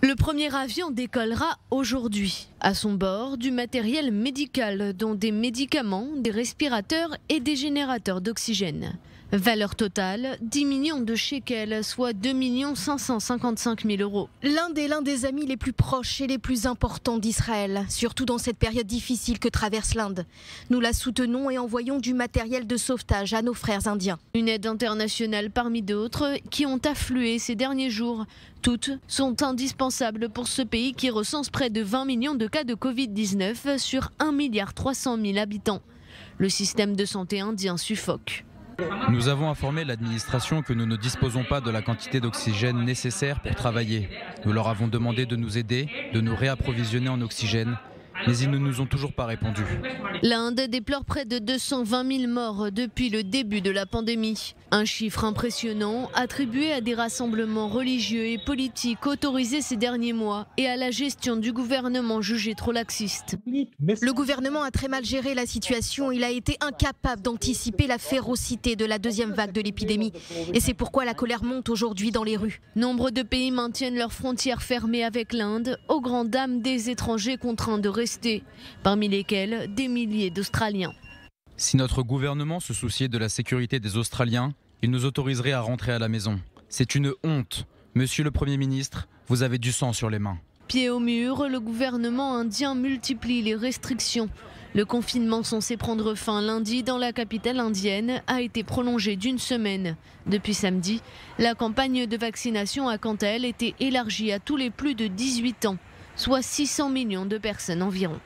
Le premier avion décollera aujourd'hui. À son bord, du matériel médical, dont des médicaments, des respirateurs et des générateurs d'oxygène. Valeur totale, 10 millions de shekels, soit 2 555 000 euros. L'Inde est l'un des amis les plus proches et les plus importants d'Israël, surtout dans cette période difficile que traverse l'Inde. Nous la soutenons et envoyons du matériel de sauvetage à nos frères indiens. Une aide internationale parmi d'autres qui ont afflué ces derniers jours. Toutes sont indispensables pour ce pays qui recense près de 20 millions de cas de Covid-19 sur 1,3 milliard habitants. Le système de santé indien suffoque. Nous avons informé l'administration que nous ne disposons pas de la quantité d'oxygène nécessaire pour travailler. Nous leur avons demandé de nous aider, de nous réapprovisionner en oxygène, mais ils ne nous ont toujours pas répondu. L'Inde déplore près de 220 000 morts depuis le début de la pandémie. Un chiffre impressionnant attribué à des rassemblements religieux et politiques autorisés ces derniers mois et à la gestion du gouvernement jugé trop laxiste. Le gouvernement a très mal géré la situation. Il a été incapable d'anticiper la férocité de la deuxième vague de l'épidémie. Et c'est pourquoi la colère monte aujourd'hui dans les rues. Nombre de pays maintiennent leurs frontières fermées avec l'Inde, aux grandes dames des étrangers contraints de rester, parmi lesquels des milliers d'Australiens. Si notre gouvernement se souciait de la sécurité des Australiens, il nous autoriserait à rentrer à la maison. C'est une honte. Monsieur le Premier ministre, vous avez du sang sur les mains. Pied au mur, le gouvernement indien multiplie les restrictions. Le confinement censé prendre fin lundi dans la capitale indienne a été prolongé d'une semaine. Depuis samedi, la campagne de vaccination a quant à elle été élargie à tous les plus de 18 ans, soit 600 millions de personnes environ.